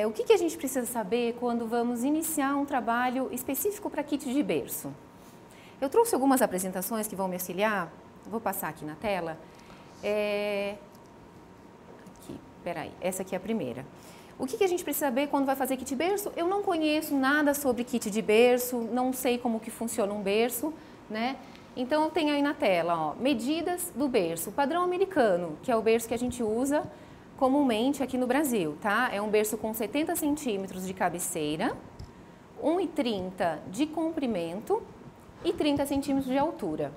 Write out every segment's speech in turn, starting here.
O que a gente precisa saber quando vamos iniciar um trabalho específico para kit de berço? Eu trouxe algumas apresentações que vão me auxiliar, vou passar aqui na tela. Peraí, essa aqui é a primeira. O que a gente precisa saber quando vai fazer kit de berço? Eu não conheço nada sobre kit de berço, não sei como que funciona um berço, né? Então, eu tenho aí na tela, ó, medidas do berço, padrão americano, que é o berço que a gente usa comumente aqui no Brasil, tá? É um berço com 70 centímetros de cabeceira, 1,30 de comprimento e 30 centímetros de altura.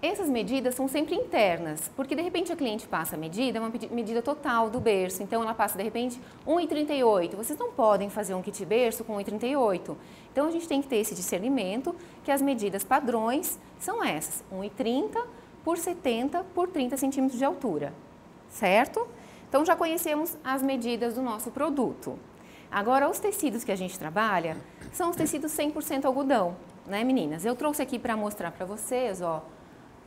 Essas medidas são sempre internas, porque de repente a cliente passa a medida, é uma medida total do berço, então ela passa de repente 1,38. Vocês não podem fazer um kit berço com 1,38. Então a gente tem que ter esse discernimento que as medidas padrões são essas, 1,30 por 70 por 30 centímetros de altura, certo? Então já conhecemos as medidas do nosso produto. Agora os tecidos que a gente trabalha são os tecidos 100% algodão, né, meninas? Eu trouxe aqui para mostrar para vocês, ó,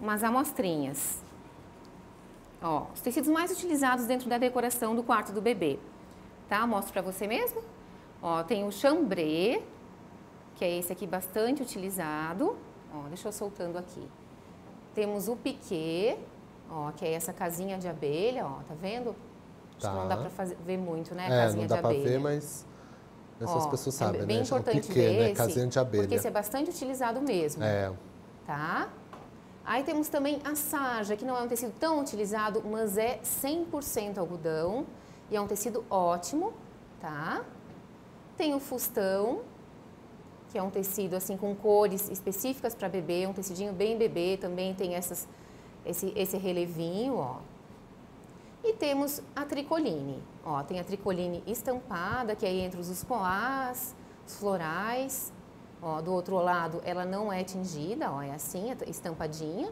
umas amostrinhas. Ó, os tecidos mais utilizados dentro da decoração do quarto do bebê, tá? Mostro para você mesmo. Ó, tem o chambré, que é esse aqui bastante utilizado. Ó, deixa eu soltando aqui. Temos o piquê, ó, que é essa casinha de abelha, ó, tá vendo? Acho que não dá para ver muito, né, casinha de abelha. Não dá para ver, mas essas pessoas sabem, é bem né? importante piquê, ver né? esse, Casinha de abelha. porque esse é bastante utilizado mesmo. Tá? Aí temos também a sarja, que não é um tecido tão utilizado, mas é 100% algodão e é um tecido ótimo, tá? Tem o fustão, que é um tecido assim com cores específicas para bebê, um tecidinho bem bebê, também tem esse relevinho, ó. E temos a tricoline, ó, tem a tricoline estampada, que é entre os poás, os florais. Ó, do outro lado, ela não é tingida, ó, é assim, estampadinha.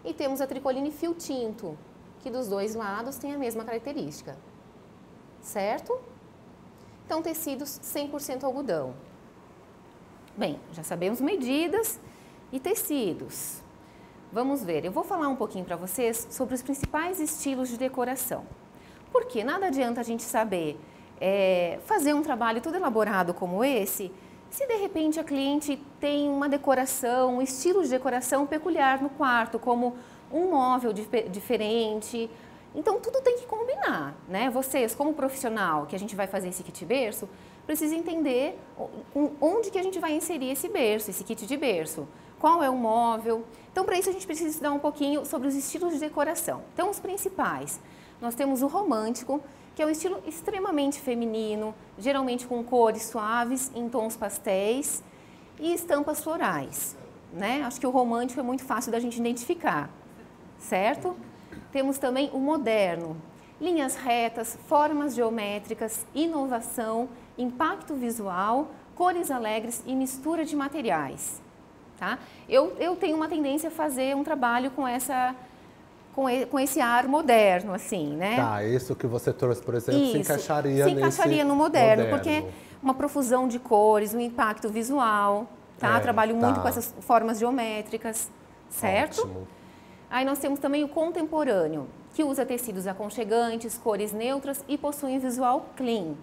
E temos a tricoline fio tinto, que dos dois lados tem a mesma característica, certo? Então, tecidos 100% algodão. Bem, já sabemos medidas e tecidos. Vamos ver, eu vou falar um pouquinho para vocês sobre os principais estilos de decoração. Porque nada adianta a gente saber fazer um trabalho todo elaborado como esse, se de repente a cliente tem uma decoração, um estilo de decoração peculiar no quarto, como um móvel diferente. Então, tudo tem que combinar, né? Vocês, como profissional que a gente vai fazer esse kit berço, precisa entender onde que a gente vai inserir esse berço, esse kit de berço. Qual é o móvel? Então, para isso a gente precisa estudar um pouquinho sobre os estilos de decoração. Então, os principais. Nós temos o romântico, que é um estilo extremamente feminino, geralmente com cores suaves, em tons pastéis e estampas florais, né? Acho que o romântico é muito fácil da gente identificar, certo? Temos também o moderno, linhas retas, formas geométricas, inovação, impacto visual, cores alegres e mistura de materiais, tá? Eu tenho uma tendência a fazer um trabalho com esse ar moderno, assim, né? Tá, isso que você trouxe, por exemplo, se encaixaria no moderno, porque é uma profusão de cores, um impacto visual, tá? Trabalho muito com essas formas geométricas, certo? Ótimo. Aí nós temos também o contemporâneo, que usa tecidos aconchegantes, cores neutras e possui um visual clean,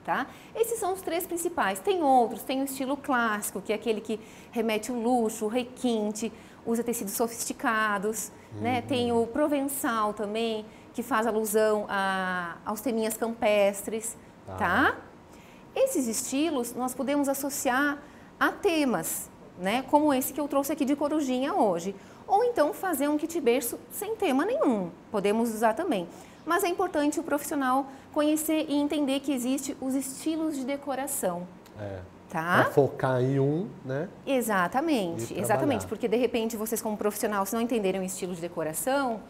tá? Esses são os três principais. Tem outros, tem o estilo clássico, que é aquele que remete ao luxo, o requinte, usa tecidos sofisticados, né? Tem o provençal também, que faz alusão aos teminhas campestres, tá? Esses estilos nós podemos associar a temas, né? Como esse que eu trouxe aqui de corujinha hoje. Ou então fazer um kit berço sem tema nenhum, podemos usar também. Mas é importante o profissional conhecer e entender que existem os estilos de decoração. Tá? Pra focar em um, né? Exatamente, exatamente, porque de repente vocês como profissional, se não entenderem o estilo de decoração,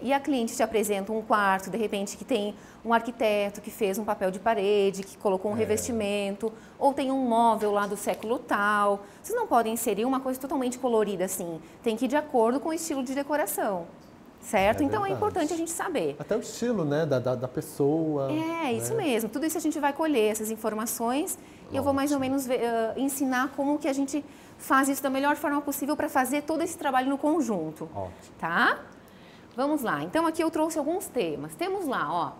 e a cliente te apresenta um quarto, de repente que tem um arquiteto que fez um papel de parede, que colocou um revestimento, ou tem um móvel lá do século tal, vocês não podem inserir uma coisa totalmente colorida assim, tem que ir de acordo com o estilo de decoração. Certo? Então é importante a gente saber. Até o estilo, né, da pessoa. Isso mesmo. Tudo isso a gente vai colher, essas informações, e eu vou mais ou menos ensinar como que a gente faz isso da melhor forma possível para fazer todo esse trabalho no conjunto. Ótimo. Tá? Vamos lá. Então aqui eu trouxe alguns temas. Temos lá, ó,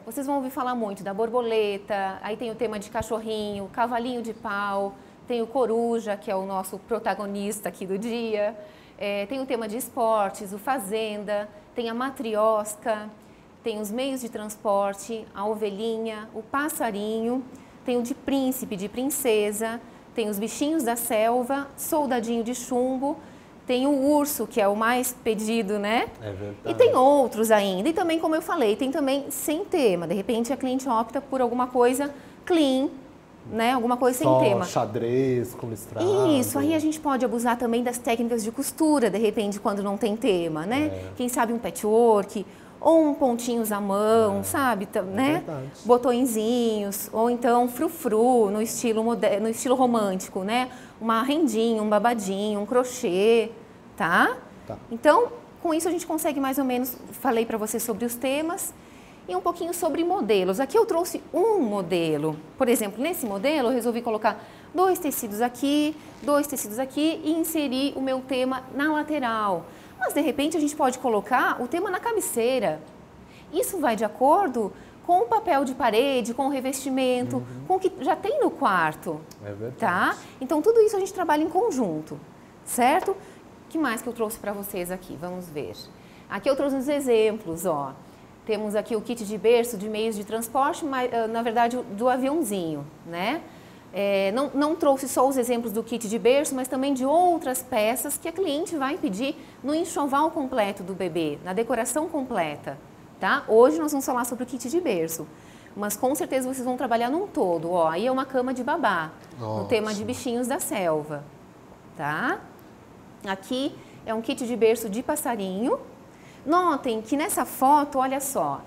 Vocês vão ouvir falar muito da borboleta, aí tem o tema de cachorrinho, cavalinho de pau, tem o coruja, que é o nosso protagonista aqui do dia, tem o tema de esportes, o fazenda, tem a matriosca, tem os meios de transporte, a ovelhinha, o passarinho, tem o de príncipe, de princesa, tem os bichinhos da selva, soldadinho de chumbo, tem o urso, que é o mais pedido, né? É verdade. E tem outros ainda. E também, como eu falei, tem também sem tema. De repente, a cliente opta por alguma coisa clean, né? Alguma coisa sem tema. Xadrez com listrado. Isso. Aí a gente pode abusar também das técnicas de costura, de repente, quando não tem tema, né? Quem sabe um patchwork, ou um pontinhos à mão, sabe? Né? Verdade. Botõezinhos, ou então frufru, no estilo romântico, né? Uma rendinha, um babadinho, um crochê, tá? Então, com isso a gente consegue mais ou menos, falei para você sobre os temas e um pouquinho sobre modelos. Aqui eu trouxe um modelo. Por exemplo, nesse modelo eu resolvi colocar 2 tecidos aqui e inserir o meu tema na lateral. Mas, de repente, a gente pode colocar o tema na cabeceira. Isso vai de acordo com o papel de parede, com o revestimento, com o que já tem no quarto. É verdade. Tá? Então, tudo isso a gente trabalha em conjunto, certo? O que mais que eu trouxe para vocês aqui? Vamos ver. Aqui eu trouxe uns exemplos, ó. Temos aqui o kit de berço de meios de transporte, mas, na verdade, do aviãozinho, né? Não trouxe só os exemplos do kit de berço, mas também de outras peças que a cliente vai pedir no enxoval completo do bebê, na decoração completa, tá? Hoje nós vamos falar sobre o kit de berço, mas com certeza vocês vão trabalhar num todo. Ó, aí é uma cama de babá, no tema de bichinhos da selva, tá? Aqui é um kit de berço de passarinho. Notem que nessa foto, olha só,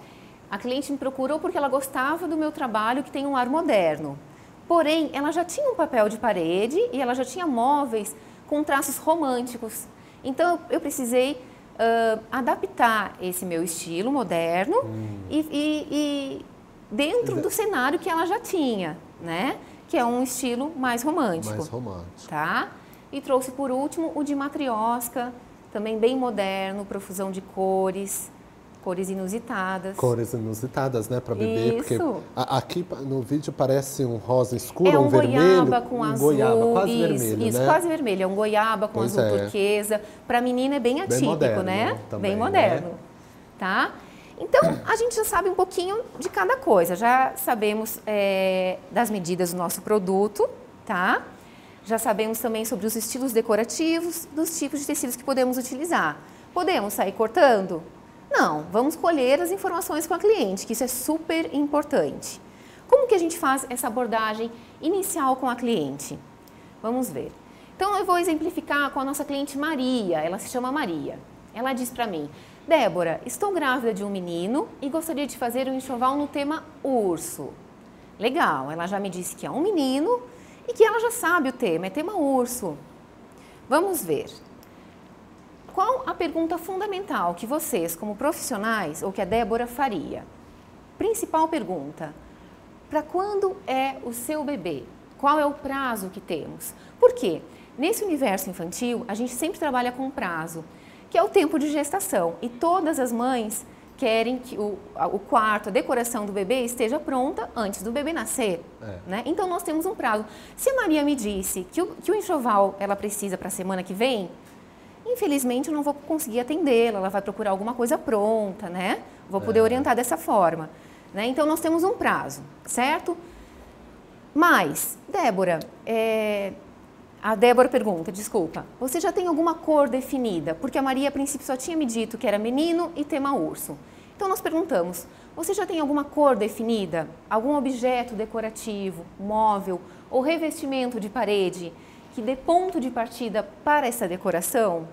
a cliente me procurou porque ela gostava do meu trabalho que tem um ar moderno. Porém, ela já tinha um papel de parede e ela já tinha móveis com traços românticos. Então, eu precisei adaptar esse meu estilo moderno e dentro do cenário que ela já tinha, né? Que é um estilo mais romântico. Mais romântico. Tá? E trouxe, por último, o de matriosca, também bem moderno, profusão de cores inusitadas. Cores inusitadas, né, para bebê. Isso. Porque aqui no vídeo parece um rosa escuro, um vermelho. Goiaba com azul. Goiaba, quase vermelho, isso, né? quase vermelho. É um goiaba com azul turquesa. Para menina é bem atípico, moderno, né? Também, bem moderno, né? Tá? Então, a gente já sabe um pouquinho de cada coisa. Já sabemos das medidas do nosso produto, tá? Já sabemos também sobre os estilos decorativos, dos tipos de tecidos que podemos utilizar. Podemos sair cortando? Não, vamos colher as informações com a cliente, que isso é super importante. Como que a gente faz essa abordagem inicial com a cliente? Vamos ver. Então, eu vou exemplificar com a nossa cliente Maria, ela se chama Maria. Ela diz para mim: Débora, estou grávida de um menino e gostaria de fazer um enxoval no tema urso. Legal, ela já me disse que é um menino e que ela já sabe o tema, é tema urso. Vamos ver. Qual a pergunta fundamental que vocês, como profissionais, ou que a Débora faria? Principal pergunta: para quando é o seu bebê? Qual é o prazo que temos? Por quê? Nesse universo infantil, a gente sempre trabalha com prazo, que é o tempo de gestação. E todas as mães querem que o quarto, a decoração do bebê esteja pronta antes do bebê nascer. Né? Então, nós temos um prazo. Se a Maria me disse que o enxoval ela precisa para a semana que vem, infelizmente, eu não vou conseguir atendê-la, ela vai procurar alguma coisa pronta, né? Vou poder orientar dessa forma. Né? Então, nós temos um prazo, certo? Mas, Débora, a Débora pergunta, desculpa, você já tem alguma cor definida? Porque a Maria, a princípio, só tinha me dito que era menino e tema urso. Então, nós perguntamos, você já tem alguma cor definida? Algum objeto decorativo, móvel ou revestimento de parede que dê ponto de partida para essa decoração?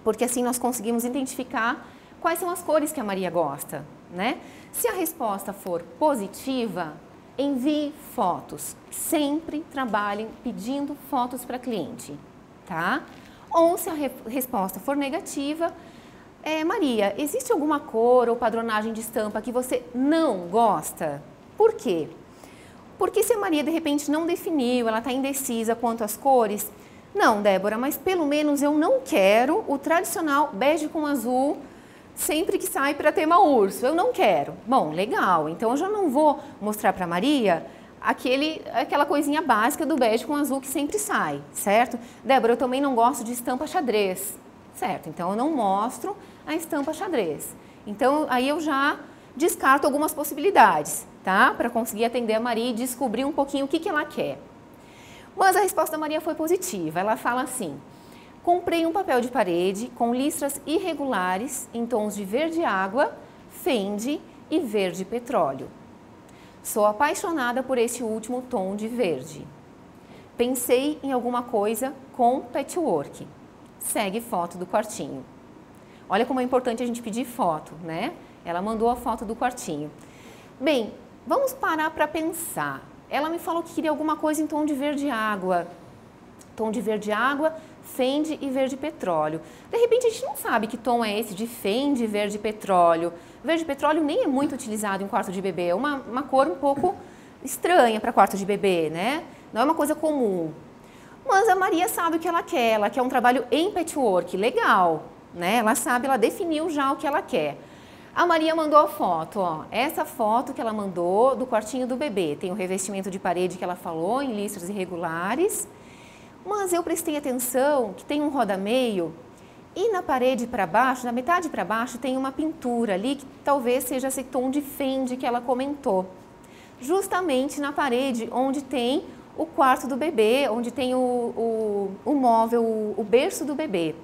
Porque assim nós conseguimos identificar quais são as cores que a Maria gosta, né? Se a resposta for positiva, envie fotos. Sempre trabalhem pedindo fotos para cliente, tá? Ou se a resposta for negativa, Maria, existe alguma cor ou padronagem de estampa que você não gosta? Por quê? Porque se a Maria, de repente, não definiu, ela está indecisa quanto às cores, não, Débora, mas pelo menos eu não quero o tradicional bege com azul, sempre que sai para tema urso, eu não quero. Bom, legal, então eu já não vou mostrar para Maria aquela coisinha básica do bege com azul que sempre sai, certo? Débora, eu também não gosto de estampa xadrez, certo? Então eu não mostro a estampa xadrez. Então aí eu já descarto algumas possibilidades, tá? Para conseguir atender a Maria e descobrir um pouquinho o que ela quer. Mas a resposta da Maria foi positiva, ela fala assim: comprei um papel de parede com listras irregulares em tons de verde água, fende e verde petróleo. Sou apaixonada por esse último tom de verde. Pensei em alguma coisa com patchwork. Segue foto do quartinho. Olha como é importante a gente pedir foto, né? Ela mandou a foto do quartinho. Bem, vamos parar para pensar. Ela me falou que queria alguma coisa em tom de verde água. Tom de verde água, fende e verde petróleo. De repente a gente não sabe que tom é esse de fende e verde petróleo. Verde petróleo nem é muito utilizado em quarto de bebê, é uma cor um pouco estranha para quarto de bebê, né? Não é uma coisa comum. Mas a Maria sabe o que ela quer um trabalho em patchwork, legal, né? Ela sabe, ela definiu já o que ela quer. A Maria mandou a foto, ó, essa foto que ela mandou do quartinho do bebê. Tem o revestimento de parede que ela falou, em listras irregulares. Mas eu prestei atenção que tem um roda-meio e na parede para baixo, na metade para baixo, tem uma pintura ali que talvez seja esse tom de fende que ela comentou. Justamente na parede onde tem o quarto do bebê, onde tem o móvel, o berço do bebê.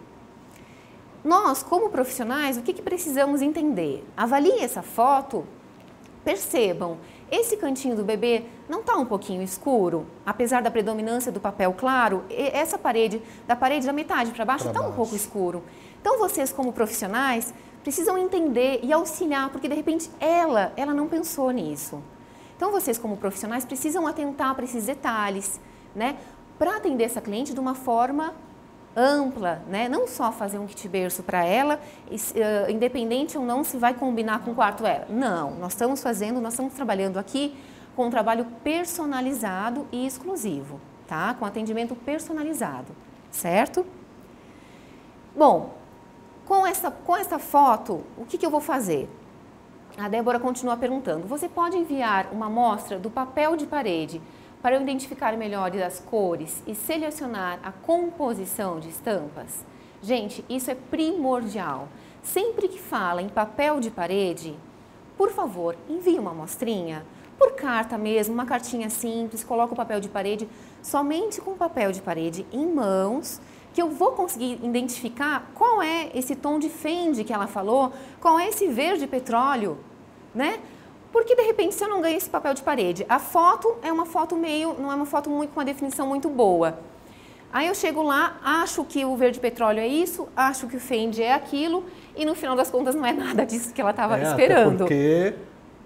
Nós, como profissionais, o que precisamos entender? Avalie essa foto, percebam, esse cantinho do bebê não está um pouquinho escuro? Apesar da predominância do papel claro, essa parede, da metade para baixo, está um pouco escuro. Então, vocês como profissionais precisam entender e auxiliar, porque de repente ela não pensou nisso. Então, vocês como profissionais precisam atentar para esses detalhes, né? Para atender essa cliente de uma forma ampla, né? Não só fazer um kit berço para ela, independente ou não se vai combinar com o quarto dela. Não, nós estamos trabalhando aqui com um trabalho personalizado e exclusivo, tá? Com atendimento personalizado, certo? Bom, com essa foto, o que eu vou fazer? A Débora continua perguntando, você pode enviar uma amostra do papel de parede para eu identificar melhor as cores e selecionar a composição de estampas? Gente, isso é primordial. Sempre que fala em papel de parede, por favor, envie uma amostrinha, por carta mesmo, uma cartinha simples, coloca o papel de parede, somente com o papel de parede em mãos, que eu vou conseguir identificar qual é esse tom de fende que ela falou, qual é esse verde petróleo, né? Porque, de repente, se eu não ganho esse papel de parede, a foto é uma foto não é uma foto com uma definição muito boa. Aí eu chego lá, acho que o verde petróleo é isso, acho que o fende é aquilo, e no final das contas não é nada disso que ela estava esperando. Porque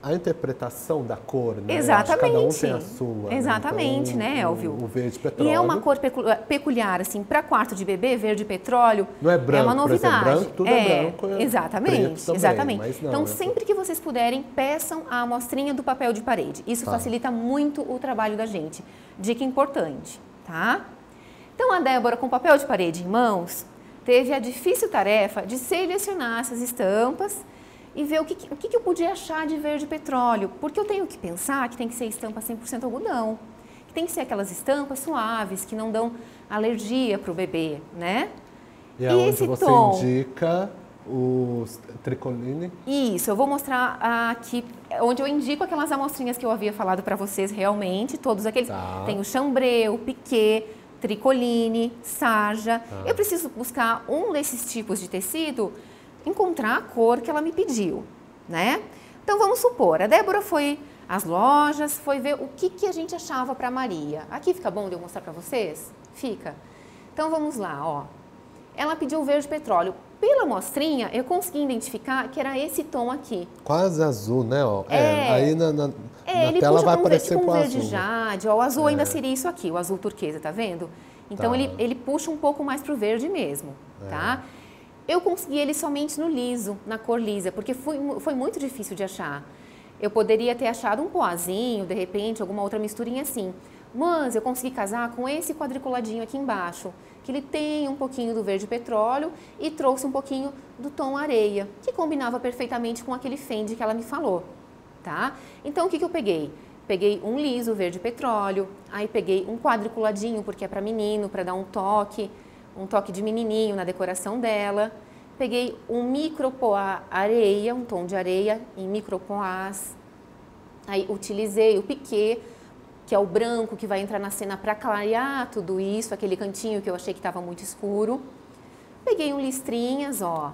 a interpretação da cor, né? Exatamente. Cada um tem a sua. Exatamente, né? Então, né, Elvio? O verde petróleo. E é uma cor peculiar, assim, para quarto de bebê, verde petróleo. Não é branco, é uma novidade. Por exemplo, branco, tudo é branco. Exatamente, também, exatamente. Mas não, então, sempre que vocês puderem, peçam a amostrinha do papel de parede. Isso facilita muito o trabalho da gente. Dica importante, tá? Então, a Débora, com papel de parede em mãos, teve a difícil tarefa de selecionar essas estampas e ver o que eu podia achar de verde petróleo, porque eu tenho que pensar que tem que ser estampa 100% algodão, que tem que ser aquelas estampas suaves, que não dão alergia para o bebê, né? E é onde você indica os tricoline? Isso, eu vou mostrar aqui, onde eu indico aquelas amostrinhas que eu havia falado para vocês realmente, todos aqueles. Tem o chambré, o piquê, tricoline, sarja. Eu preciso buscar um desses tipos de tecido, encontrar a cor que ela me pediu, né? Então, vamos supor, a Débora foi às lojas, foi ver o que a gente achava para Maria. Aqui fica bom de eu mostrar para vocês? Fica. Então, vamos lá, ó. Ela pediu verde petróleo. Pela amostrinha, eu consegui identificar que era esse tom aqui. Quase azul, né? Ó. Aí na tela vai aparecer tipo com verde azul. jade, ó, o azul ainda seria isso aqui, o azul turquesa, tá vendo? Então, ele puxa um pouco mais pro verde mesmo, tá? Eu consegui ele somente no liso, na cor lisa, porque foi muito difícil de achar. Eu poderia ter achado um poazinho, de repente, alguma outra misturinha assim. Mas eu consegui casar com esse quadriculadinho aqui embaixo, que ele tem um pouquinho do verde petróleo e trouxe um pouquinho do tom areia, que combinava perfeitamente com aquele fende que ela me falou, tá? Então, o que eu peguei? Peguei um liso verde petróleo, aí peguei um quadriculadinho, porque é para menino, para dar um toque de menininho na decoração dela. Peguei um micropoá areia, um tom de areia em micropoás. Aí utilizei o piquê, que é o branco que vai entrar na cena para clarear tudo isso, aquele cantinho que eu achei que estava muito escuro. Peguei um listrinhas, ó,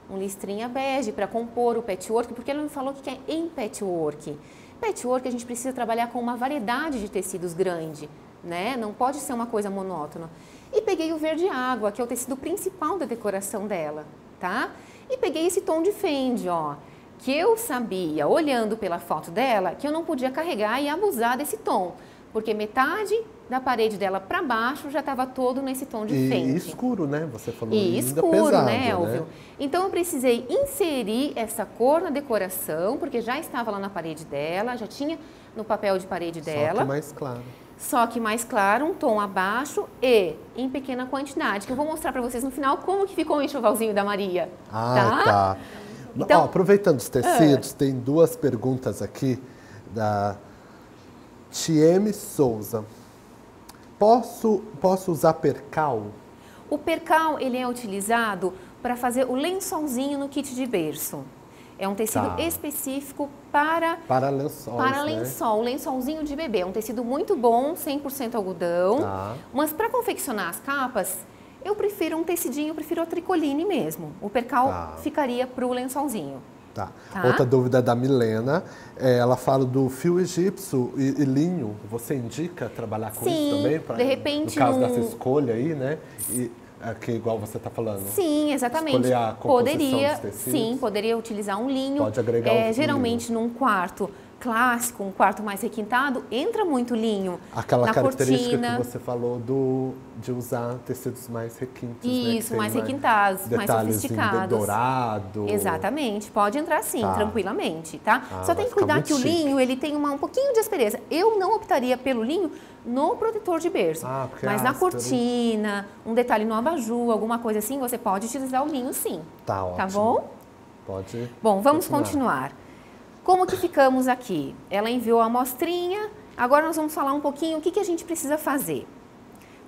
um listrinha bege para compor o patchwork, porque ela me falou que é em patchwork. Patchwork a gente precisa trabalhar com uma variedade de tecidos grande, né? Não pode ser uma coisa monótona. E peguei o verde água, que é o tecido principal da decoração dela, tá? E peguei esse tom de fende, ó, que eu sabia, olhando pela foto dela, que eu não podia carregar e abusar desse tom, porque metade da parede dela para baixo já estava todo nesse tom de fende. E escuro, né? Você falou e ainda escuro, pesado, né, né? Elvio? Então eu precisei inserir essa cor na decoração, porque já estava lá na parede dela, já tinha no papel de parede dela. Só que mais claro. Só que mais claro, um tom abaixo e em pequena quantidade, que eu vou mostrar para vocês no final como que ficou o enxovalzinho da Maria. Ah, tá. Então, ó, aproveitando os tecidos, tem duas perguntas aqui da Tieme Souza. Posso usar percal? O percal, ele é utilizado para fazer o lençolzinho no kit de berço. É um tecido específico para lençol. Para lençol, né? Lençolzinho de bebê. É um tecido muito bom, 100% algodão. Tá. Mas para confeccionar as capas, eu prefiro um tecidinho, eu prefiro a tricoline mesmo. O percal ficaria para o lençolzinho. Tá. Outra dúvida da Milena, ela fala do fio egípcio e linho. Você indica trabalhar com isso também? De repente, no caso dessa escolha aí, né? Que igual você está falando. Sim, exatamente. Escolher a composição dos tecidos. Sim, poderia utilizar um linho. Pode agregar geralmente num quarto clássico, um quarto mais requintado, entra muito linho. Aquela característica que você falou de usar tecidos mais requintos. Isso, mais requintados, mais sofisticados. Dourado. Exatamente, pode entrar sim, tranquilamente, tá? Só tem que cuidar que o linho, ele tem um pouquinho de aspereza. Eu não optaria pelo linho no protetor de berço, mas na cortina, um detalhe no abajur, alguma coisa assim, você pode utilizar o linho sim. Tá ótimo. Tá bom? Pode. Bom, vamos continuar. Como que ficamos aqui? Ela enviou a amostrinha, agora nós vamos falar um pouquinho o que a gente precisa fazer.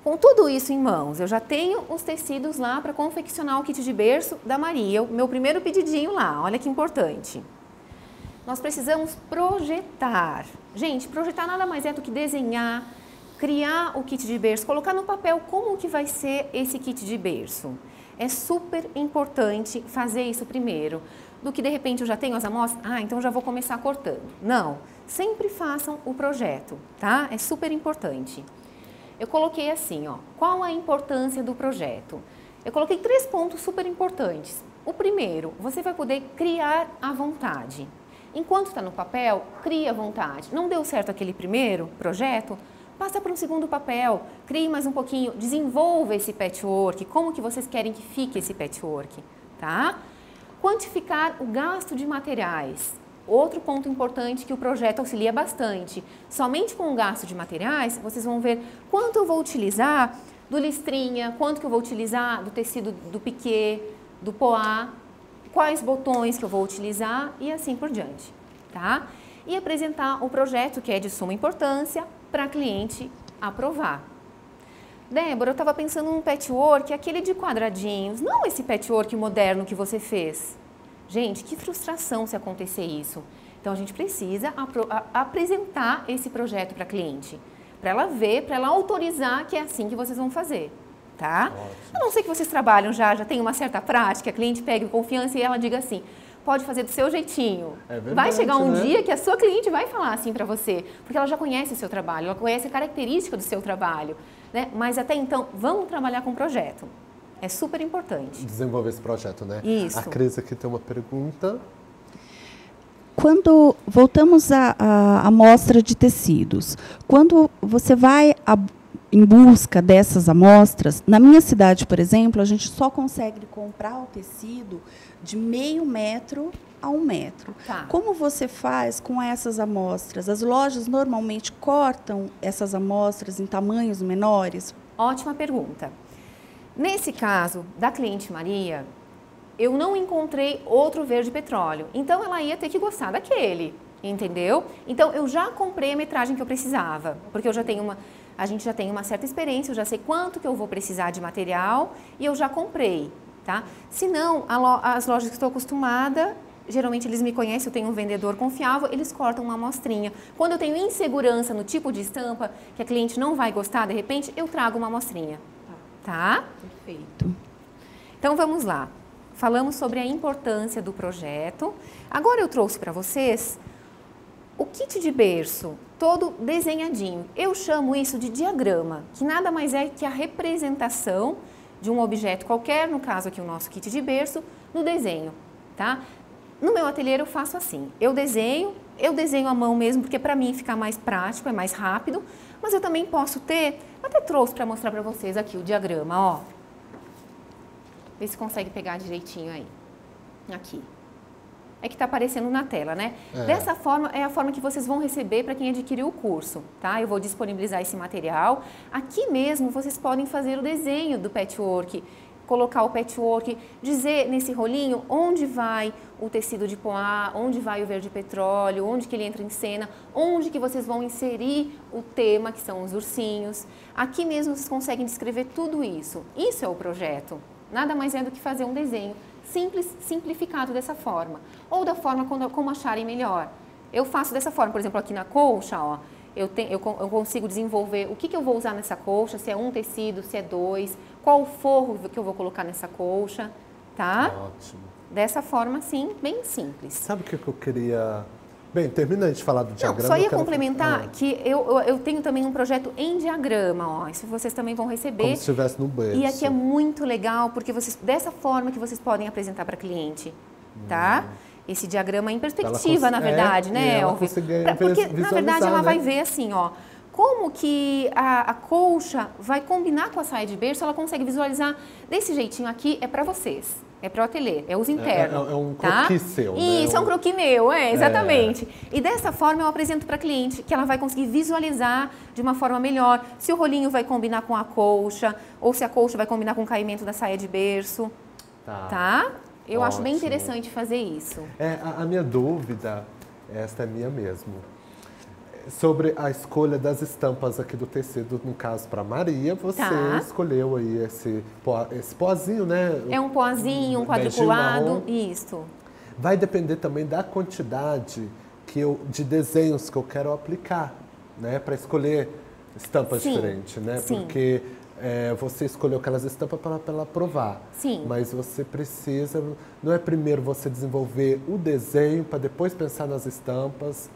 Com tudo isso em mãos, eu já tenho os tecidos lá para confeccionar o kit de berço da Maria, o meu primeiro pedidinho lá, olha que importante. Nós precisamos projetar. Gente, projetar nada mais é do que desenhar, criar o kit de berço, colocar no papel como que vai ser esse kit de berço. É super importante fazer isso primeiro, do que de repente eu já tenho as amostras, então já vou começar cortando. Não, sempre façam o projeto, tá? É super importante. Eu coloquei assim, ó, qual a importância do projeto? Eu coloquei 3 pontos super importantes. O primeiro, você vai poder criar à vontade. Enquanto está no papel, cria à vontade. Não deu certo aquele primeiro projeto? Passa para um segundo papel, crie mais um pouquinho, desenvolva esse patchwork, como que vocês querem que fique esse patchwork, tá? Quantificar o gasto de materiais. Outro ponto importante que o projeto auxilia bastante. Somente com o gasto de materiais, vocês vão ver quanto eu vou utilizar do listrinha, quanto que eu vou utilizar do tecido do piquê, do poá, quais botões que eu vou utilizar e assim por diante, tá? E apresentar o projeto, que é de suma importância, para a cliente aprovar. Débora, eu estava pensando num patchwork, aquele de quadradinhos, não esse patchwork moderno que você fez. Gente, que frustração se acontecer isso. Então, a gente precisa apresentar esse projeto para a cliente, para ela ver, para ela autorizar que é assim que vocês vão fazer, tá? Ótimo. A não ser que vocês trabalham já tem uma certa prática, a cliente pegue confiança e ela diga assim, pode fazer do seu jeitinho. É verdade, vai chegar um dia que a sua cliente vai falar assim para você, porque ela já conhece o seu trabalho, ela conhece a característica do seu trabalho, né? Mas até então, vamos trabalhar com o projeto. É super importante. Desenvolver esse projeto, né? Isso. A Cris aqui tem uma pergunta. Quando voltamos à amostra de tecidos, quando você vai em busca dessas amostras, na minha cidade, por exemplo, a gente só consegue comprar o tecido de meio metro a 1 metro. Tá. Como você faz com essas amostras? As lojas normalmente cortam essas amostras em tamanhos menores? Ótima pergunta. Nesse caso da cliente Maria, eu não encontrei outro verde petróleo, então ela ia ter que gostar daquele, entendeu? Então eu já comprei a metragem que eu precisava, porque eu já tenho a gente já tem uma certa experiência, eu já sei quanto que eu vou precisar de material e eu já comprei, tá? Se não, as lojas que estou acostumada, geralmente eles me conhecem, eu tenho um vendedor confiável, eles cortam uma amostrinha. Quando eu tenho insegurança no tipo de estampa, que a cliente não vai gostar, de repente, eu trago uma amostrinha, tá? Perfeito. Então vamos lá. Falamos sobre a importância do projeto. Agora eu trouxe para vocês o kit de berço, todo desenhadinho. Eu chamo isso de diagrama, que nada mais é que a representação de um objeto qualquer, no caso aqui o nosso kit de berço, no desenho, tá? No meu ateliê eu faço assim, eu desenho à mão mesmo, porque para mim fica mais prático, é mais rápido, mas eu também posso ter, até trouxe para mostrar para vocês aqui o diagrama, ó. Vê se consegue pegar direitinho aí, aqui. É que está aparecendo na tela, né? Dessa forma, é a forma que vocês vão receber para quem adquiriu o curso, tá? Eu vou disponibilizar esse material. Aqui mesmo, vocês podem fazer o desenho do patchwork, colocar o patchwork, dizer nesse rolinho onde vai o tecido de poá, onde vai o verde petróleo, onde que ele entra em cena, onde que vocês vão inserir o tema, que são os ursinhos. Aqui mesmo vocês conseguem descrever tudo isso. Isso é o projeto. Nada mais é do que fazer um desenho simples, simplificado dessa forma. Ou da forma como acharem melhor. Eu faço dessa forma, por exemplo, aqui na colcha, ó, eu consigo desenvolver o que eu vou usar nessa colcha, se é um tecido, se é dois, qual o forro que eu vou colocar nessa colcha, tá? Ótimo. Dessa forma, sim, bem simples. Sabe o que eu queria... Bem, terminando de falar do diagrama... Só ia complementar que eu tenho também um projeto em diagrama, ó, isso vocês também vão receber. Como se estivesse no berço. E aqui é muito legal, porque dessa forma que vocês podem apresentar para cliente, tá? Esse diagrama em perspectiva, na verdade, né, Elvis? Porque, na verdade, ela vai ver assim, ó, como que a colcha vai combinar com a saia de berço, ela consegue visualizar desse jeitinho aqui, é para vocês. É para o ateliê, é uso interno. É um croquis seu, né? Isso, é um croquis meu, exatamente. E dessa forma eu apresento para a cliente, que ela vai conseguir visualizar de uma forma melhor se o rolinho vai combinar com a colcha, ou se a colcha vai combinar com o caimento da saia de berço, tá? Eu acho bem interessante fazer isso. A minha dúvida, esta é minha mesmo, sobre a escolha das estampas aqui do tecido, no caso para Maria, você escolheu aí esse pozinho, né? É um pozinho, um quadriculado, isso. Vai depender também da quantidade de desenhos que eu quero aplicar, né? Para escolher estampas diferentes, né? Sim. Porque você escolheu aquelas estampas para ela provar. Sim. Mas você precisa, não é primeiro você desenvolver o desenho para depois pensar nas estampas.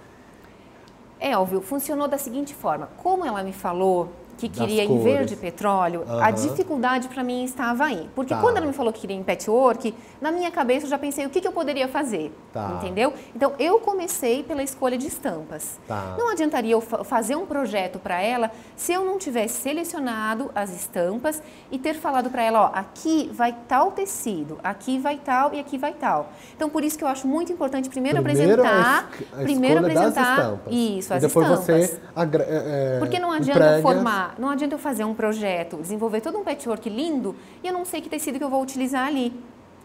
Elvio, funcionou da seguinte forma, como ela me falou que queria em verde petróleo, a dificuldade para mim estava aí. Porque quando ela me falou que queria em patchwork, na minha cabeça eu já pensei o que eu poderia fazer, entendeu? Então, eu comecei pela escolha de estampas. Não adiantaria eu fazer um projeto para ela se eu não tivesse selecionado as estampas e ter falado para ela, ó, aqui vai tal tecido, aqui vai tal e aqui vai tal. Então, por isso que eu acho muito importante primeiro apresentar isso, as estampas. Porque não adianta eu formar, não adianta eu fazer um projeto, desenvolver todo um patchwork lindo e eu não sei que tecido que eu vou utilizar ali.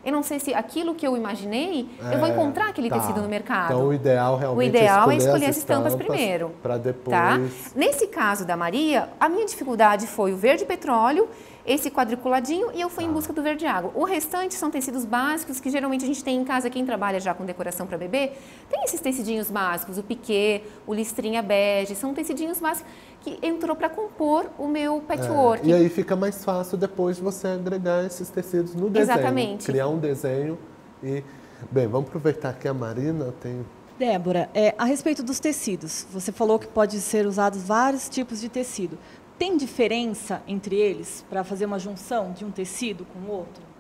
Eu não sei se aquilo que eu imaginei, eu vou encontrar aquele tecido no mercado. Então, o ideal realmente é escolher as estampas primeiro. Para depois... Nesse caso da Maria, a minha dificuldade foi o verde petróleo, esse quadriculadinho e eu fui em busca do verde água. O restante são tecidos básicos que geralmente a gente tem em casa, quem trabalha já com decoração para bebê, tem esses tecidinhos básicos, o piquê, o listrinha bege, são tecidinhos básicos que entrou para compor o meu patchwork. E aí fica mais fácil depois você agregar esses tecidos no desenho. Exatamente. Criar um desenho e... Bem, vamos aproveitar que a Marina tem... Débora, a respeito dos tecidos, você falou que pode ser usados vários tipos de tecido. Tem diferença entre eles para fazer uma junção de um tecido com o outro?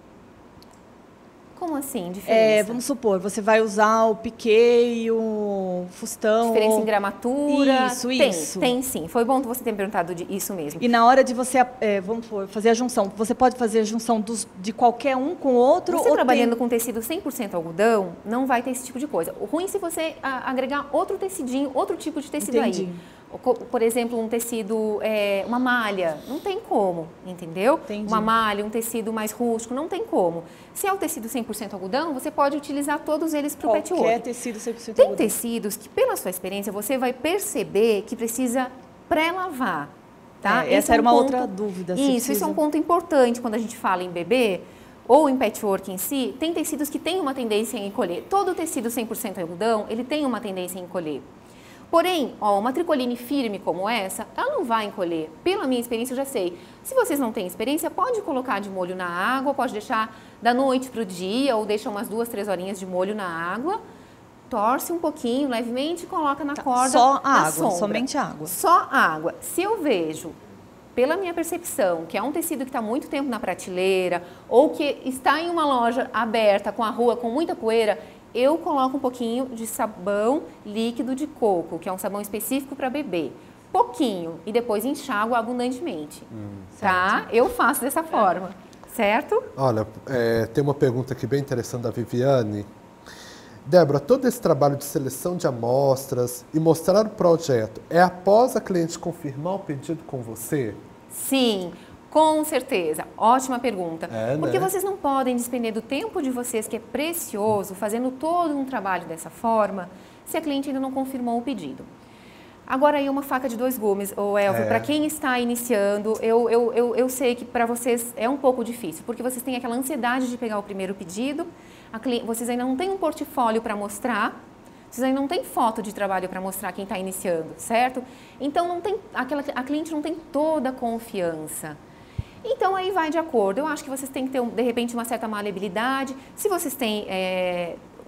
Como assim, diferença? Vamos supor, você vai usar o piquê e o fustão. Diferença em gramatura? Isso. Tem sim. Foi bom você ter perguntado isso mesmo. E na hora de você, vamos supor, fazer a junção, você pode fazer a junção de qualquer um com o outro? Você trabalhando com tecido 100% algodão, não vai ter esse tipo de coisa. O ruim é se você agregar outro tecidinho, outro tipo de tecido aí. Por exemplo, um tecido, uma malha, não tem como, entendeu? Entendi. Uma malha, um tecido mais rústico, não tem como. Se é o tecido 100% algodão, você pode utilizar todos eles para o patchwork. Qualquer tecido 100% Tem algodão. tecidos que, pela sua experiência, você vai perceber que precisa pré-lavar, tá? Essa era uma outra dúvida. Isso é um ponto importante quando a gente fala em bebê ou em patchwork em si. Tem tecidos que têm uma tendência em encolher. Todo tecido 100% algodão, ele tem uma tendência em encolher. Porém, uma tricoline firme como essa, ela não vai encolher. Pela minha experiência, eu já sei. Se vocês não têm experiência, pode colocar de molho na água, pode deixar da noite para o dia, ou deixa umas 2, 3 horinhas de molho na água, torce um pouquinho, levemente, e coloca na corda. Só a água, sombra. somente a água. Só a água. Se eu vejo, pela minha percepção, que é um tecido que está muito tempo na prateleira, ou que está em uma loja aberta, com a rua, com muita poeira, eu coloco um pouquinho de sabão líquido de coco, que é um sabão específico para bebê. Pouquinho. E depois enxago abundantemente. Tá? Eu faço dessa forma. Certo? Olha, tem uma pergunta aqui bem interessante da Viviane. Débora, todo esse trabalho de seleção de amostras e mostrar o projeto é após a cliente confirmar o pedido com você? Sim. Com certeza. Ótima pergunta. Porque né? vocês não podem despender do tempo de vocês, que é precioso, fazendo todo um trabalho dessa forma, se a cliente ainda não confirmou o pedido. Agora aí uma faca de 2 gumes, Elvio, para quem está iniciando, eu sei que para vocês é um pouco difícil, porque vocês têm aquela ansiedade de pegar o primeiro pedido, vocês ainda não têm um portfólio para mostrar, vocês ainda não têm foto de trabalho para mostrar quem está iniciando, certo? Então a cliente não tem toda a confiança. Então, aí vai de acordo. Eu acho que vocês têm que ter, de repente, uma certa maleabilidade. Se vocês têm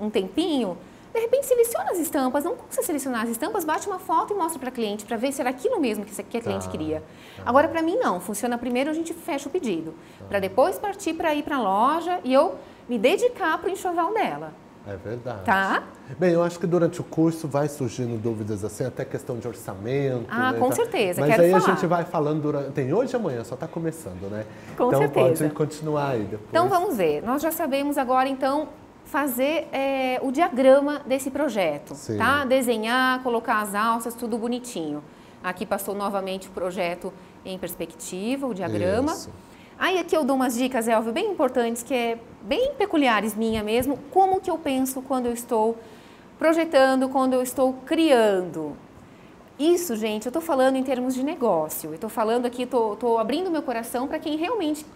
um tempinho, de repente, seleciona as estampas. Não custa selecionar as estampas, bate uma foto e mostra para a cliente, para ver se era aquilo mesmo que a cliente queria. Agora, para mim, não. Funciona primeiro, a gente fecha o pedido. Para depois partir para ir para a loja e eu me dedicar para o enxoval dela. É verdade. Tá? Bem, eu acho que durante o curso vai surgindo dúvidas assim, até questão de orçamento. Ah, né, com certeza. Mas quero aí falar. A gente vai falando durante... Tem hoje e amanhã, só está começando, né? Com então certeza. pode continuar aí depois. Então vamos ver. Nós já sabemos agora, então, fazer o diagrama desse projeto. Sim. Tá? Desenhar, colocar as alças, tudo bonitinho. Aqui passou novamente o projeto em perspectiva, o diagrama. Isso. Aí aqui eu dou umas dicas, Elvio, bem importantes, que é bem peculiares minha mesmo, como que eu penso quando eu estou projetando, quando eu estou criando. Isso, gente, eu estou falando em termos de negócio. Eu estou falando aqui, estou abrindo meu coração para quem realmente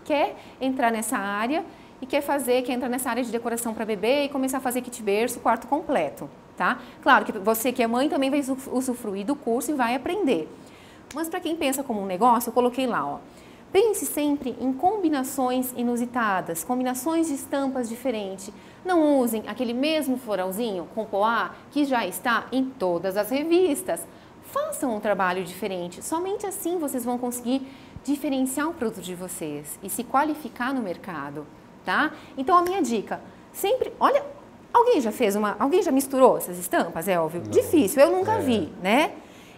quer entrar nessa área e quer entrar nessa área de decoração para bebê e começar a fazer kit berço, quarto completo, tá? Claro que você que é mãe também vai usufruir do curso e vai aprender. Mas para quem pensa como um negócio, eu coloquei lá, ó. Pense sempre em combinações inusitadas, combinações de estampas diferentes. Não usem aquele mesmo floralzinho com poá que já está em todas as revistas. Façam um trabalho diferente. Somente assim vocês vão conseguir diferenciar o produto de vocês e se qualificar no mercado, tá? Então a minha dica, sempre, olha, alguém já misturou essas estampas, Elvio? Não. Difícil, eu nunca vi, né?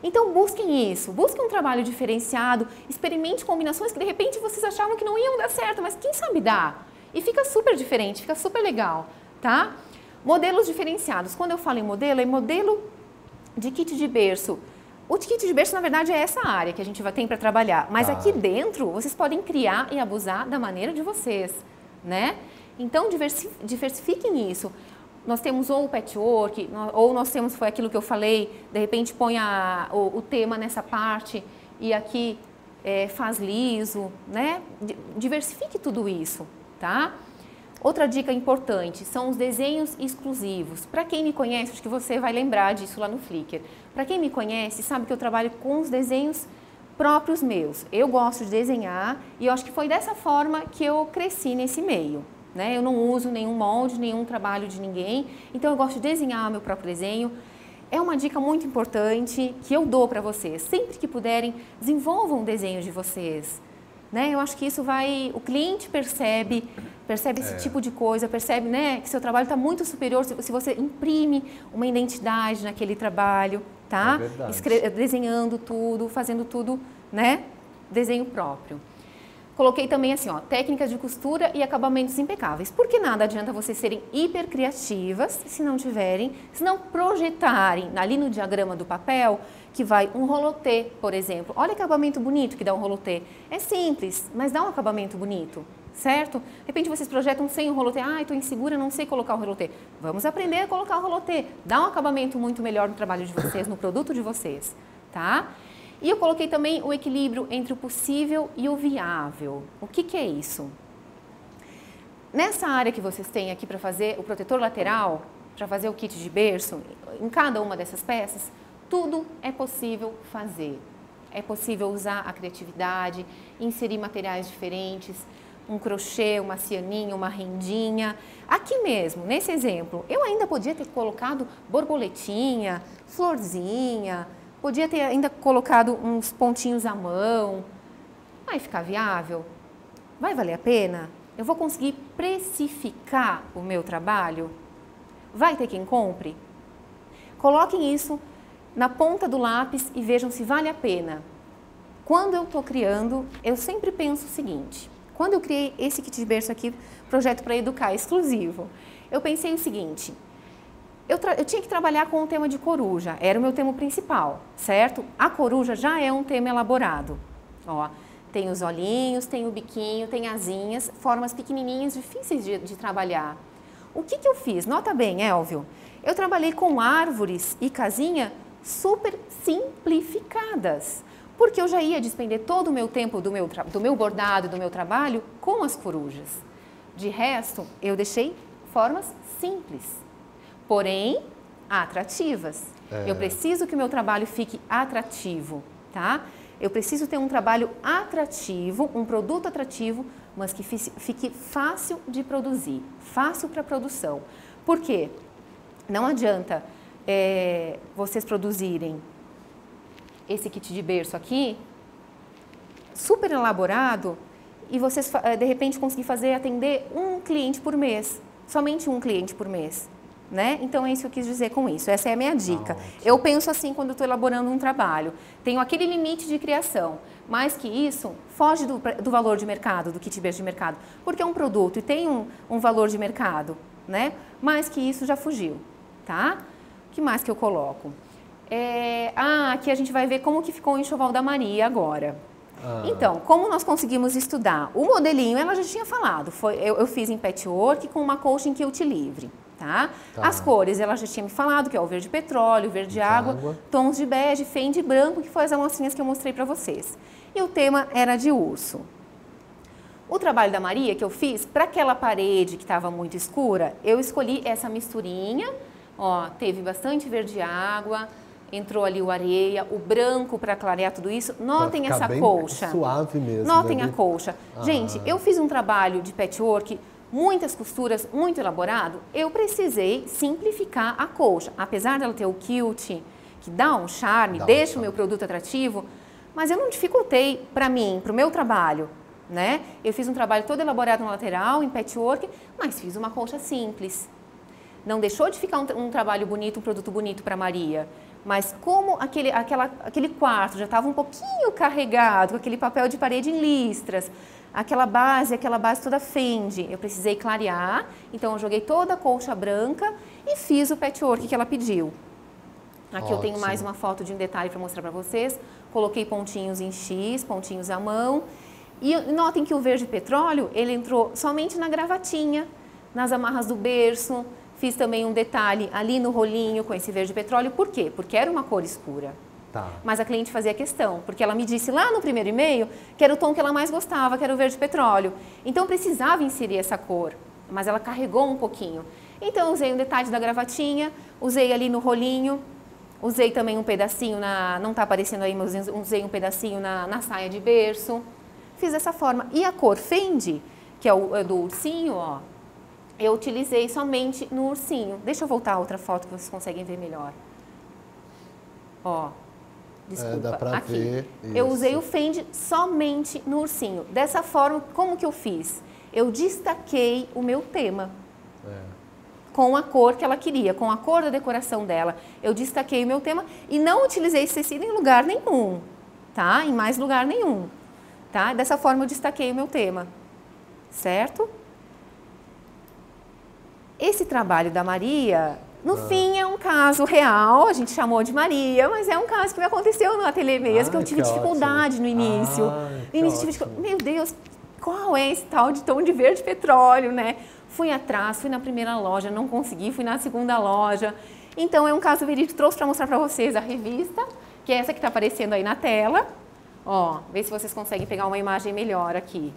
Então busquem isso, busquem um trabalho diferenciado, experimente combinações que de repente vocês achavam que não iam dar certo, mas quem sabe dá. E fica super diferente, fica super legal, tá? Modelos diferenciados. Quando eu falo em modelo, é modelo de kit de berço. O kit de berço, na verdade, é essa área que a gente tem para trabalhar. Mas aqui dentro, vocês podem criar e abusar da maneira de vocês, né? Então, diversifiquem isso. Nós temos ou o patchwork, ou nós temos, foi aquilo que eu falei, de repente põe o tema nessa parte e aqui faz liso, né? Diversifique tudo isso, tá? Outra dica importante são os desenhos exclusivos. Para quem me conhece, acho que você vai lembrar disso lá no Flickr. Para quem me conhece, sabe que eu trabalho com os desenhos próprios meus. Eu gosto de desenhar e eu acho que foi dessa forma que eu cresci nesse meio. Né? Eu não uso nenhum molde, nenhum trabalho de ninguém, então eu gosto de desenhar meu próprio desenho. É uma dica muito importante que eu dou para vocês. Sempre que puderem, desenvolvam um desenho de vocês. Né? Eu acho que isso o cliente percebe esse tipo de coisa, percebe, né, que seu trabalho está muito superior se você imprime uma identidade naquele trabalho, tá? É verdade. Desenhando tudo, fazendo tudo, né, desenho próprio. Coloquei também assim, ó, técnicas de costura e acabamentos impecáveis. Porque nada adianta vocês serem hiper criativas se não projetarem ali no diagrama do papel que vai um rolotê, por exemplo. Olha que acabamento bonito que dá um rolotê. É simples, mas dá um acabamento bonito, certo? De repente vocês projetam sem o rolotê. Ah, estou insegura, não sei colocar o rolotê. Vamos aprender a colocar o rolotê. Dá um acabamento muito melhor no trabalho de vocês, no produto de vocês, tá? E eu coloquei também o equilíbrio entre o possível e o viável. O que é isso? Nessa área que vocês têm aqui para fazer o protetor lateral, para fazer o kit de berço, em cada uma dessas peças, tudo é possível fazer. É possível usar a criatividade, inserir materiais diferentes, um crochê, uma cianinha, uma rendinha. Aqui mesmo, nesse exemplo, eu ainda podia ter colocado borboletinha, florzinha, podia ter ainda colocado uns pontinhos à mão. Vai ficar viável? Vai valer a pena? Eu vou conseguir precificar o meu trabalho? Vai ter quem compre? Coloquem isso na ponta do lápis e vejam se vale a pena. Quando eu estou criando, eu sempre penso o seguinte. Quando eu criei esse kit de berço aqui, projeto para educar, exclusivo, eu pensei o seguinte. Eu tinha que trabalhar com o tema de coruja, era o meu tema principal, certo? A coruja já é um tema elaborado. Ó, tem os olhinhos, tem o biquinho, tem asinhas, formas pequenininhas, difíceis de trabalhar. O que eu fiz? Nota bem, Elvio. Eu trabalhei com árvores e casinha super simplificadas, porque eu já ia despender todo o meu tempo do meu bordado, do meu trabalho com as corujas. De resto, eu deixei formas simples, porém atrativas. Eu preciso que o meu trabalho fique atrativo, tá? Eu preciso ter um trabalho atrativo, um produto atrativo, mas que fique fácil de produzir, fácil para produção. Por quê? Não adianta vocês produzirem esse kit de berço aqui, super elaborado, e vocês, de repente, conseguir atender um cliente por mês, somente um cliente por mês, né? Então, é isso que eu quis dizer com isso, essa é a minha dica. Eu penso assim quando eu estou elaborando um trabalho, tenho aquele limite de criação, mais que isso, foge do valor de mercado, do kit berço de mercado, porque é um produto e tem um valor de mercado, né? Mais que isso, já fugiu, tá? O que mais que eu coloco? Aqui a gente vai ver como que ficou o enxoval da Maria agora. Então, como nós conseguimos estudar? O modelinho, ela já tinha falado, eu fiz em patchwork com uma colcha em quilt livre, tá? As cores, ela já tinha me falado, que é o verde petróleo, verde água, tons de bege, fende e branco, que foi as amostrinhas que eu mostrei para vocês. E o tema era de urso. O trabalho da Maria que eu fiz, para aquela parede que estava muito escura, eu escolhi essa misturinha, ó, teve bastante verde água, entrou ali o areia, o branco para clarear tudo isso. Notem essa colcha. Suave mesmo. Notem a colcha. Gente, eu fiz um trabalho de patchwork, muitas costuras, muito elaborado. Eu precisei simplificar a colcha. Apesar dela ter o quilt, que dá um charme, deixa o meu produto atrativo, mas eu não dificultei para mim, para o meu trabalho, né? Eu fiz um trabalho todo elaborado no lateral, em patchwork, mas fiz uma colcha simples. Não deixou de ficar um trabalho bonito, um produto bonito para Maria. Mas como aquele quarto já estava um pouquinho carregado, com aquele papel de parede em listras, aquela base toda fende, eu precisei clarear, então eu joguei toda a colcha branca e fiz o patchwork que ela pediu. Aqui eu tenho mais uma foto de um detalhe para mostrar para vocês, coloquei pontinhos em X, pontinhos à mão, e notem que o verde petróleo, ele entrou somente na gravatinha, nas amarras do berço. Fiz também um detalhe ali no rolinho com esse verde petróleo. Por quê? Porque era uma cor escura. Mas a cliente fazia questão, porque ela me disse lá no primeiro e-mail que era o tom que ela mais gostava, que era o verde petróleo. Então, eu precisava inserir essa cor, mas ela carregou um pouquinho. Então, eu usei um detalhe da gravatinha, usei ali no rolinho, usei também um pedacinho não está aparecendo aí, mas usei um pedacinho na saia de berço. Fiz dessa forma. E a cor Fendi, que é do ursinho, ó, eu utilizei somente no ursinho. Deixa eu voltar a outra foto que vocês conseguem ver melhor. Ó, desculpa, dá pra aqui. ver eu isso. usei o Fendi somente no ursinho. Dessa forma, como que eu fiz? Eu destaquei o meu tema. Com a cor que ela queria, com a cor da decoração dela. Eu destaquei o meu tema e não utilizei esse tecido em lugar nenhum, tá? Em mais lugar nenhum. tá? Dessa forma eu destaquei o meu tema, certo? Esse trabalho da Maria, no fim, é um caso real, a gente chamou de Maria, mas é um caso que me aconteceu no ateliê mesmo, que eu tive dificuldade no início. No início meu Deus, qual é esse tal de tom de verde petróleo, né? Fui atrás, fui na primeira loja, não consegui, fui na segunda loja. Então, é um caso verídico, trouxe para mostrar para vocês a revista, que é essa que está aparecendo aí na tela. Ó, vê se vocês conseguem pegar uma imagem melhor aqui.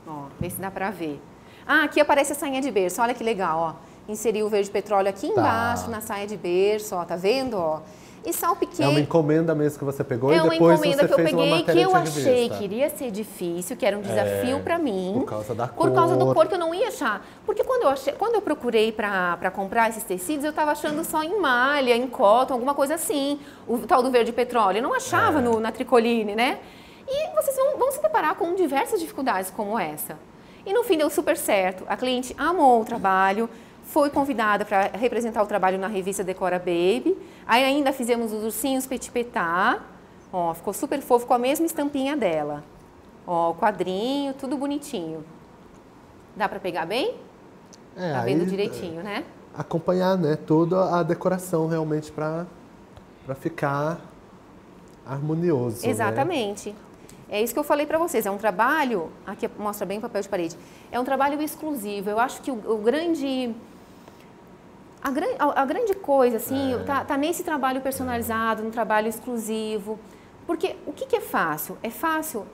Ó, vê se dá para ver. Ah, aqui aparece a sainha de berço, olha que legal, ó. Inseri o verde petróleo aqui embaixo, na saia de berço, ó, tá vendo, ó? E salpiquei... É uma encomenda mesmo que você pegou e depois você fez uma matéria de revista. É uma encomenda que eu peguei, que eu achei que iria ser difícil, que era um desafio para mim. Por causa da cor. Por causa do cor que eu não ia achar. Porque quando eu procurei para comprar esses tecidos, eu estava achando só em malha, em cotton, alguma coisa assim. O tal do verde petróleo. Eu não achava na tricoline, né? E vocês vão se deparar com diversas dificuldades como essa. E no fim deu super certo. A cliente amou o trabalho. Foi convidada para representar o trabalho na revista Decora Baby. Aí ainda fizemos os ursinhos Petit Petá. Ó, ficou super fofo com a mesma estampinha dela. Ó, o quadrinho, tudo bonitinho. Dá para pegar bem? Tá vendo direitinho, né? Acompanhar, né, toda a decoração realmente para ficar harmonioso. Exatamente. Né? É isso que eu falei para vocês. É um trabalho, aqui mostra bem o papel de parede. É um trabalho exclusivo. Eu acho que a grande coisa, assim, tá nesse trabalho personalizado, no trabalho exclusivo. Porque o que é fácil? É fácil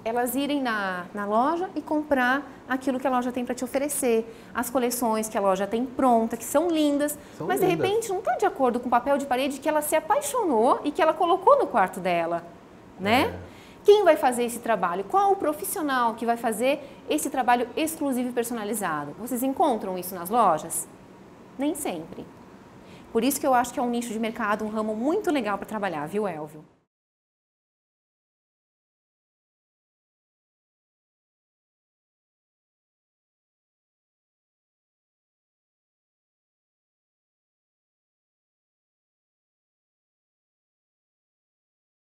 elas irem na loja e comprar aquilo que a loja tem para te oferecer. As coleções que a loja tem pronta, que são lindas, mas de repente não está de acordo com o papel de parede que ela se apaixonou e que ela colocou no quarto dela, né? Quem vai fazer esse trabalho? Qual o profissional que vai fazer esse trabalho exclusivo e personalizado? Vocês encontram isso nas lojas? Nem sempre. Por isso que eu acho que é um nicho de mercado, um ramo muito legal para trabalhar, viu, Elvio?